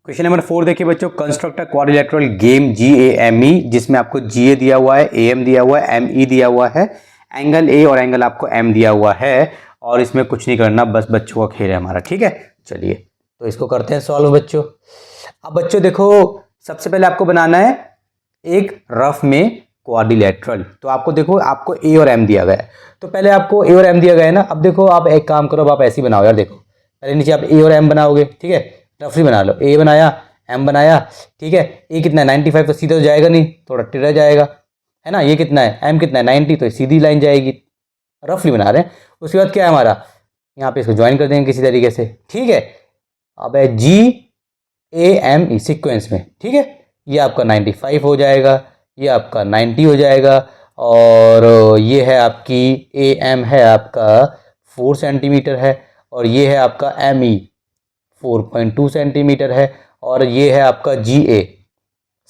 Question number 4 देखिए बच्चों, construct a quadrilateral game GAME, जिसमें आपको GA दिया हुआ है, AM दिया हुआ है, ME दिया हुआ है, एंगल A और एंगल आपको M दिया हुआ है और इसमें कुछ नहीं करना, बस बच्चों का खेल है हमारा। ठीक है, चलिए तो इसको करते हैं सॉल्व बच्चों। अब बच्चों देखो, सबसे पहले आपको बनाना है एक रफ में क्वाड्रिलेटरल। तो आपको देखो, आपको A और M दिया गया है, तो पहले आपको A और M दिया गया है ना। अब देखो आप एक काम करो, अब आप ऐसे ही बनाओ यार। देखो पहले नीचे आप A और M बनाओगे, ठीक है, रफली बना लो। A बनाया, M बनाया, ठीक है। A कितना है 95, तो सीधा तो जाएगा नहीं, थोड़ा टिरा जाएगा, है ना। ये कितना है, M कितना है 90, तो सीधी लाइन जाएगी। रफली बना रहे हैं। उसके बाद क्या है हमारा, यहाँ पे इसको ज्वाइन कर देंगे किसी तरीके से, ठीक है। अब है GAME सीक्वेंस में, ठीक है। ये आपका 95 हो जाएगा, ये आपका 90 हो जाएगा, और ये है आपकी AM है आपका 4 सेंटीमीटर है, और ये है आपका ME 4.2 सेंटीमीटर है, और ये है आपका GA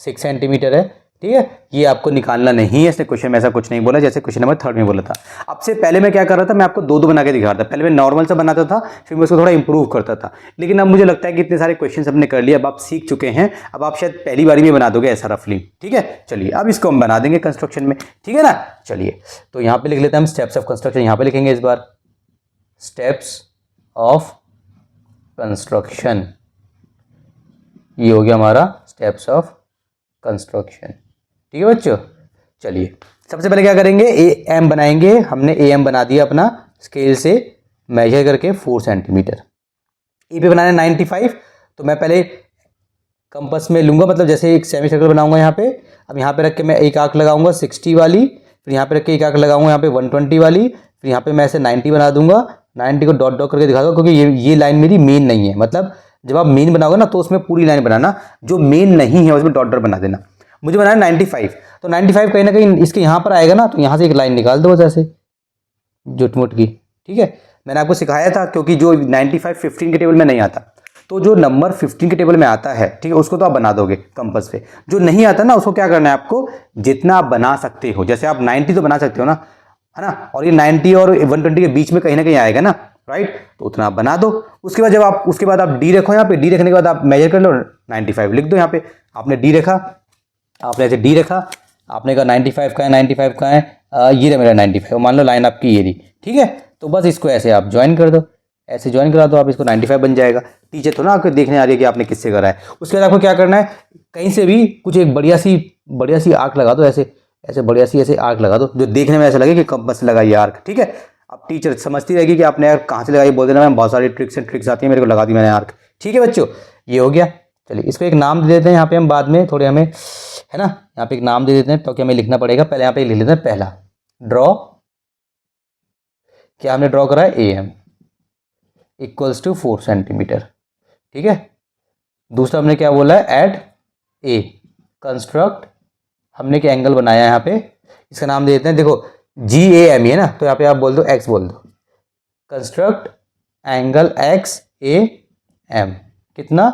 6 सेंटीमीटर है, ठीक है। ये आपको निकालना नहीं है, इसने क्वेश्चन में ऐसा कुछ नहीं बोला जैसे क्वेश्चन नंबर 3 में बोला था। अब से पहले मैं क्या कर रहा था, मैं आपको दो दो बना के दिखा रहा था। पहले मैं नॉर्मल सा बनाता था, फिर मैं उसको थोड़ा इंप्रूव करता था, लेकिन अब मुझे लगता है कि इतने सारे क्वेश्चन हमने कर लिए, अब आप सीख चुके हैं, अब आप शायद पहली बारी में बना दोगे ऐसा रफली, ठीक है। चलिए अब इसको हम बना देंगे कंस्ट्रक्शन में, ठीक है ना। चलिए तो यहाँ पे लिख लेते हैं हम स्टेप्स ऑफ कंस्ट्रक्शन, यहाँ पे लिखेंगे इस बार स्टेप्स ऑफ कंस्ट्रक्शन। ये हो गया हमारा स्टेप्स ऑफ कंस्ट्रक्शन, ठीक है बच्चों। चलिए सबसे पहले क्या करेंगे, AM बनाएंगे। हमने AM बना दिया अपना स्केल से मेजर करके 4 सेंटीमीटर। ए पे बनाना है 95, तो मैं पहले कंपास में लूंगा, मतलब जैसे एक सेमी सर्कल बनाऊंगा यहाँ पे। अब यहाँ पे रख के मैं एक आर्क लगाऊंगा 60 वाली, फिर यहाँ पे रख के एक आर्क लगाऊंगा यहाँ पे 120 वाली, फिर यहाँ पे मैं ऐसे 90 बना दूंगा। 90 को डॉट डॉट करके दिखा दूंगा, क्योंकि ये लाइन मेरी मेन नहीं है। मतलब जब आप मेन बनाओगे ना, तो उसमें पूरी लाइन बनाना, जो मेन नहीं है उसमें डॉट डॉट बना देना। मुझे बनाना 95, तो 95 कहीं ना कहीं इसके यहाँ पर आएगा ना, तो यहाँ से एक लाइन निकाल दो बस ऐसे जुटमुट की, ठीक है। मैंने आपको सिखाया था, क्योंकि जो 95 15 के टेबल में नहीं आता, तो जो नंबर 15 के टेबल में आता है, ठीक है, उसको तो आप बना दोगे कंपास पे। जो नहीं आता ना, उसको क्या करना है आपको, जितना आप बना सकते हो, जैसे आप 90 तो बना सकते हो ना, है ना, और ये 90 और 120 के बीच में कहीं ना कहीं आएगा ना, राइट, तो उतना आप बना दो। उसके बाद उसके बाद आप डी रखो, यहाँ पे डी रखने के बाद आप मेजर कर लो, 95 लिख दो। यहाँ पे आपने डी रखा, आपने ऐसे डी रखा, आपने कहा 95 का है, 95 का है, ये रहा मेरा 95, मान लो लाइन आपकी ये रही, ठीक है। तो बस इसको ऐसे आप ज्वाइन कर दो, ऐसे ज्वाइन करा दो आप, इसको 95 बन जाएगा। टीचर तो ना आपको देखने आ रही है कि आपने किससे करा है। उसके बाद आपको क्या करना है, कहीं से भी कुछ एक बढ़िया सी आर्क लगा दो, ऐसे ऐसे बढ़िया सी ऐसे आर्क लगा दो, जो देखने में ऐसा लगे कि कंपास से लगाई आर्क, ठीक है। अब टीचर समझती रहेगी कि आपने यार कहाँ से लगाई, बोल देना मैम बहुत सारी ट्रिक्स आती है, मेरे को लगा दी मैंने आर्क, ठीक है बच्चों। ये हो गया। चलिए इसको एक नाम दे देते हैं यहाँ पे हम, बाद में थोड़े हमें, है ना, यहाँ पे एक नाम दे देते हैं, क्योंकि हमें लिखना पड़ेगा। पहले यहाँ पे लिख लेते हैं पहला ड्रॉ, क्या हमने ड्रॉ करा है, AM इक्वल्स टू 4 सेंटीमीटर, ठीक है। दूसरा हमने क्या बोला है, एड A कंस्ट्रक्ट, हमने क्या एंगल बनाया है यहाँ पे, इसका नाम दे देते हैं, देखो GAME है ना, तो यहाँ पे आप बोल दो X बोल दो, कंस्ट्रक्ट एंगल XAM कितना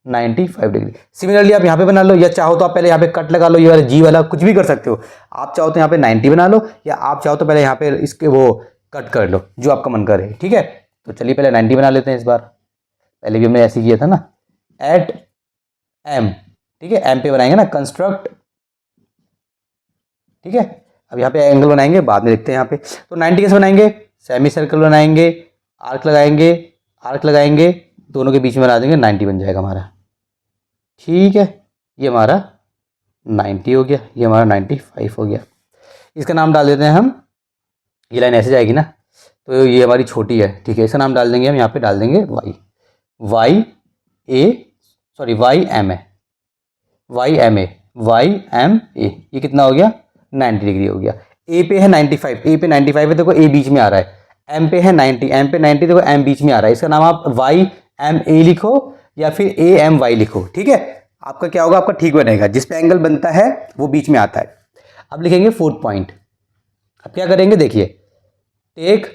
95 डिग्री। सिमिलरली आप यहाँ पे बना लो, या चाहो तो आप पहले यहाँ पे कट लगा लो, ये वाला G वाला कुछ भी कर सकते हो। आप चाहो तो यहाँ पे 90 बना लो, या आप चाहो तो पहले यहाँ पे इसके वो कट कर लो, जो आपका मन करे, ठीक है। तो चलिए पहले 90 बना लेते हैं इस बार, पहले भी हमने ऐसे किया था ना, एट M, ठीक है, M पे बनाएंगे ना कंस्ट्रक्ट, ठीक है। अब यहाँ पे एंगल बनाएंगे, बाद में देखते हैं यहाँ पे। तो 90 कैसे बनाएंगे, सेमी सर्कल बनाएंगे, आर्क लगाएंगे, दोनों के बीच में बना देंगे, 90 बन जाएगा हमारा, ठीक है। ये हमारा 90 हो गया, ये हमारा 95 हो गया। इसका नाम डाल देते हैं हम, ये लाइन ऐसे जाएगी ना, तो ये हमारी छोटी है, ठीक है। इसका नाम डाल देंगे हम, यहाँ पे डाल देंगे YMA, ये कितना हो गया 90 डिग्री हो गया। A पे है 95, A पे 95 है, देखो A बीच में आ रहा है। M पे है 90, M पे 90, देखो M बीच में आ रहा है। इसका नाम आप YMA लिखो या फिर AMY लिखो, ठीक है। आपका क्या होगा, आपका ठीक बनेगा, जिस पे एंगल बनता है वो बीच में आता है। अब लिखेंगे 4th पॉइंट। अब क्या करेंगे, देखिए, take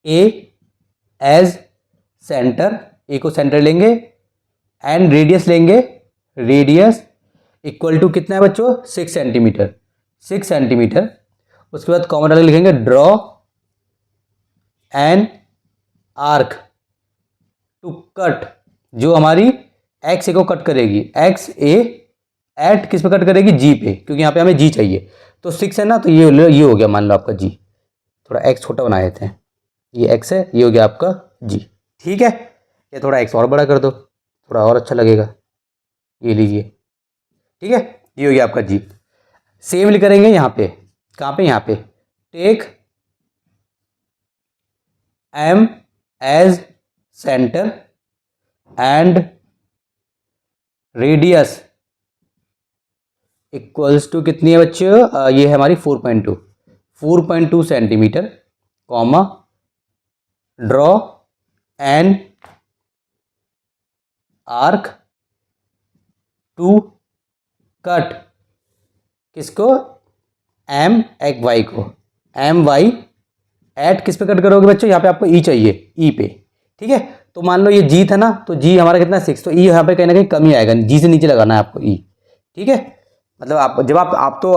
A as centre, A को सेंटर लेंगे, एंड रेडियस लेंगे, रेडियस इक्वल टू कितना है बच्चों 6 सेंटीमीटर। उसके बाद कॉमन डाल लिखेंगे draw an arc to cut जो हमारी एक्स ए को कट करेगी, एक्स ए एट किस पे कट करेगी, जी पे, क्योंकि यहाँ पे हमें जी चाहिए। तो 6 है ना, तो ये हो गया मान लो आपका जी। थोड़ा एक्स छोटा बना देते हैं, ये एक्स है, ये हो गया आपका जी। ठीक है, ये थोड़ा एक्स और बड़ा कर दो, थोड़ा और अच्छा लगेगा, ये लीजिए। ठीक है, ये हो गया आपका जी। सेम करेंगे यहाँ पे, कहाँ पे, यहाँ पे take M as centre and radius equals to कितनी है बच्चों, ये है हमारी 4.2 centimetre, comma draw an arc to cut किसको, एम एक्स वाई को, एम वाई एट किस पे कट करोगे बच्चों, यहाँ पे आपको ई चाहिए, ई पे। ठीक है, तो मान लो ये जी था ना, तो जी हमारा कितना 6, तो ई यहाँ पे कहीं ना कहीं कम ही आएगा, जी से नीचे लगाना है आपको ई। ठीक है, मतलब आप जब आप तो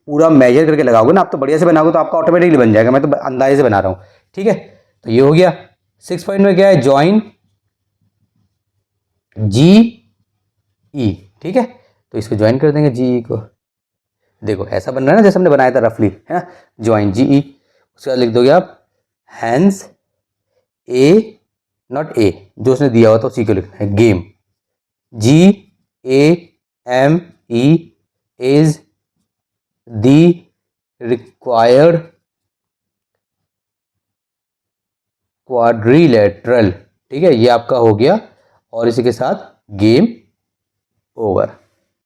पूरा मेजर करके लगाओगे ना, आप तो बढ़िया से बनाओगे तो आपका ऑटोमेटिकली बन जाएगा, मैं तो अंदाजे से बना रहा हूँ। ठीक है, तो ये हो गया। 6 पॉइंट में क्या है, ज्वाइन जी ई। ठीक है, तो इसको ज्वाइन कर देंगे जी ई को, देखो ऐसा बन रहा है ना जैसे हमने बनाया था रफली, है ज्वाइन जी ई। उसके बाद लिख दोगे आप हैंस ए, नॉट ए, जो उसने दिया हुआ था उसी को लिखना है, game G A M E is the required quadrilateral. ठीक है, ये आपका हो गया, और इसी के साथ गेम ओवर।